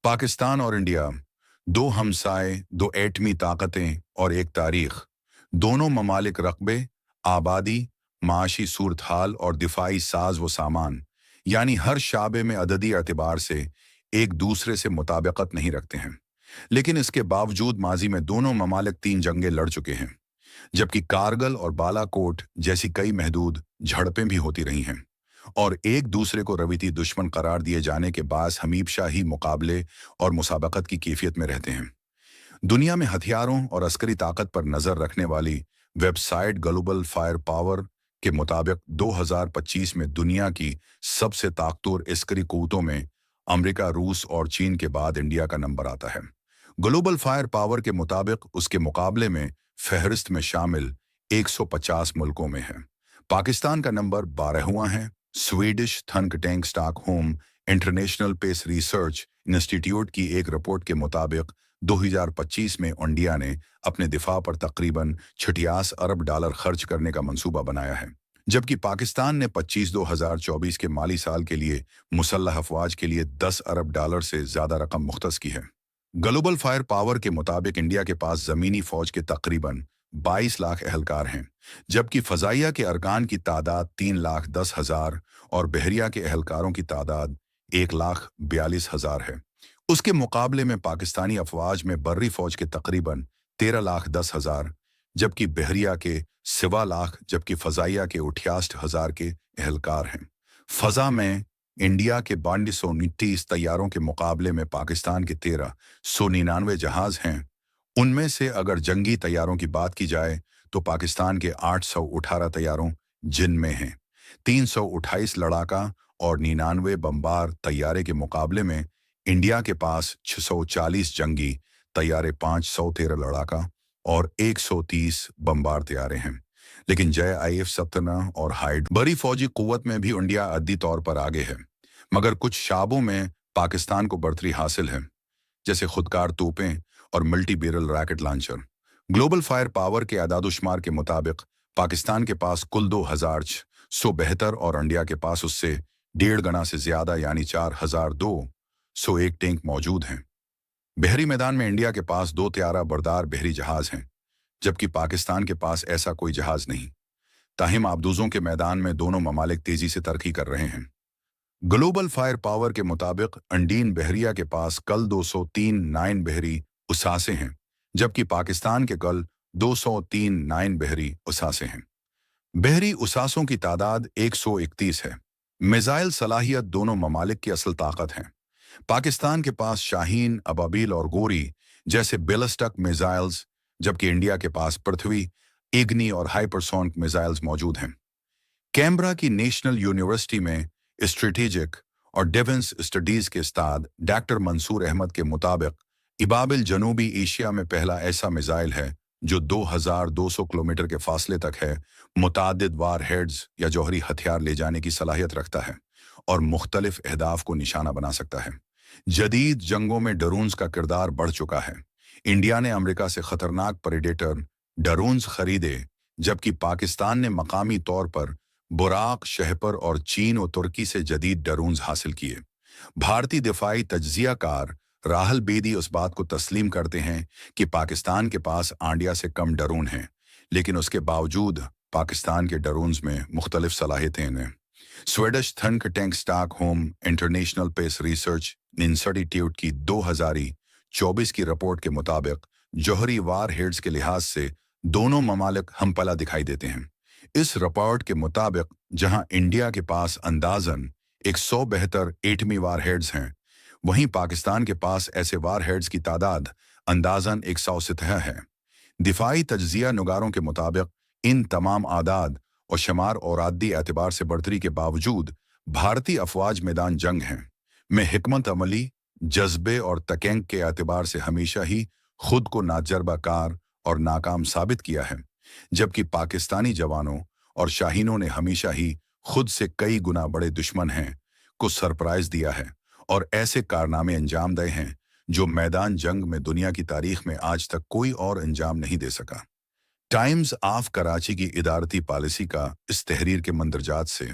पाकिस्तान और इंडिया, दो हमसाए, दो एटमी ताकतें और एक तारीख। दोनों ममालिक रकबे, आबादी, माशी सूरत हाल और दिफाई साज व सामान, यानी हर शाबे में अददी एतबार से एक दूसरे से मुताबिकत नहीं रखते हैं। लेकिन इसके बावजूद माजी में दोनों ममालिक 3 जंगें लड़ चुके हैं, जबकि कारगिल और बालाकोट जैसी कई महदूद झड़पें भी होती रही हैं। और एक दूसरे को रवीती दुश्मन करार दिए जाने के बायस हमेशा ही मुकाबले और मुसाबकत की कैफियत में रहते हैं। दुनिया में हथियारों और अस्करी ताकत पर नजर रखने वाली वेबसाइट ग्लोबल फायर पावर के मुताबिक 2025 में दुनिया की सबसे ताकतवर अस्करी कुव्वतों में अमेरिका, रूस और चीन के बाद इंडिया का नंबर आता है। ग्लोबल फायर पावर के मुताबिक उसके मुकाबले में फहरिस्त में शामिल 150 मुल्कों में है। पाकिस्तान का नंबर 12वां है। Swedish think tank Stockholm International Peace Research Institute की एक रिपोर्ट के मुताबिक 2025 में इंडिया ने अपने दिफा पर तकरीबन 66 अरब डॉलर खर्च करने का मंसूबा बनाया है, जबकि पाकिस्तान ने 25-2024 के माली साल के लिए मुसल्लह अफवाज के लिए 10 अरब डॉलर से ज्यादा रकम मुख्तस की है। ग्लोबल फायर पावर के मुताबिक इंडिया के पास जमीनी फौज के तकरीबन 22 लाख एहलकार हैं, जबकि फजाइया के अरकान की तादाद 3,10,000 और बहरिया के एहलकारों की तादाद 1,42,000 है। उसके मुकाबले में पाकिस्तानी अफवाज में बर्री फौज के तकरीबन 13,10,000, जबकि बहरिया के 1.25 लाख, जबकि फजाइया के 68,000 के एहलकार हैं। फजा में इंडिया के 9229 तैयारों के मुकाबले में पाकिस्तान के 1,399 जहाज हैं। उनमें से अगर जंगी तैयारों की बात की जाए तो पाकिस्तान के 818 तैयारों, जिनमें हैं 328 लड़ाका और 99 बमबार तैयारे के मुकाबले में इंडिया के पास 640 जंगी तैयारे, 513 लड़ाका और 130 बमबार तैयारे हैं। लेकिन जय IF-17 और हाइड बड़ी फौजी कुव्वत में भी इंडिया अद्दी तौर पर आगे है, मगर कुछ शाबों में पाकिस्तान को बढ़तरी हासिल है, जैसे खुदकार तोपें और multi barrel rocket launcher. Global fire power के आदादुशुमार के मुताबिक पाकिस्तान के पास कुल 2,172 और इंडिया के पास उससे 1.5 गुना से ज्यादा यानी 4,201 टैंक मौजूद हैं। बहरी मैदान में इंडिया के पास 2 त्यारा बरदार बहरी जहाज हैं, जबकि पाकिस्तान के पास ऐसा कोई जहाज नहीं। ताहिम आबदूजों के मैदान में दोनों ममालिक तेजी से तरक्की कर रहे हैं। ग्लोबल फायर पावर के मुताबिक अंडीन बहरिया के पास कल 203 9 बहरी उसासे हैं, जबकि पाकिस्तान के कल 203 9 बहरी उसासे हैं। बहरी उसासों की तादाद 131 है। मिसाइल सलाहियत दोनों ममालिक की असल ताकत हैं। पाकिस्तान के पास शाहीन, अबाबील और गोरी जैसे बैलिस्टिक मिसाइल्स, जबकि इंडिया के पास पृथ्वी, इग्नी और हाइपरसोनिक मिसाइल्स मौजूद हैं। कैनबरा की नेशनल यूनिवर्सिटी में स्ट्रेटेजिक और डिफेंस स्टडीज के उस्ताद डॉक्टर मंसूर अहमद के मुताबिक इबाबिल जनूबी एशिया में पहला ऐसा मिसाइल है जो 2,200 किलोमीटर के फासले तक है, मुतादिद वार हेड्स या जौहरी हथियार ले जाने की सलाहियत रखता है और मुख्तलिफ अहदाफ को निशाना बना सकता है। जदीद जंगों में ड्रोन्स का किरदार बढ़ चुका है। इंडिया ने अमेरिका से खतरनाक प्रेडेटर ड्रोन्स खरीदे, जबकि पाकिस्तान ने मकामी तौर पर बुराक, शहपर और चीन और तुर्की से जदीद ड्रोन्स हासिल किए। भारतीय दिफाई तज्जियाकार राहल बेदी उस बात को तस्लीम करते हैं कि पाकिस्तान के पास आंडिया से कम ड्रोन हैं, लेकिन उसके बावजूद पाकिस्तान के ड्रोन्स में मुख्तलिफ सलाहियतें हैं। Swedish think tank Stockholm International Peace Research Institute की 2024 की रिपोर्ट के मुताबिक जौहरी वार हेड्स के लिहाज से दोनों ममालिक हमपला दिखाई देते हैं। इस रिपोर्ट के मुताबिक जहां इंडिया के पास अंदाजन 172 एटमी वार हेड्स हैं, वहीं पाकिस्तान के पास ऐसे वार हेड्स की तादाद अंदाजन 117 है। दिफाई तज्जिया नुगारों के मुताबिक इन तमाम आदाद और शुमार और आदि एतबार से बढ़तरी के बावजूद भारतीय अफवाज मैदान जंग हैं में हिकमत अमली, जज्बे और तकैंक के एतबार से हमेशा ही खुद को नातजर्बाकार और नाकाम साबित किया है, जबकि पाकिस्तानी जवानों और शाहीनों ने हमेशा ही खुद से कई गुना बड़े दुश्मन हैं को सरप्राइज दिया है और ऐसे कारनामे अंजाम दिए हैं जो मैदान जंग में दुनिया की तारीख में आज तक कोई और अंजाम नहीं दे सका। टाइम्स ऑफ कराची की इदारती पॉलिसी का इस तहरीर के मंदरजात से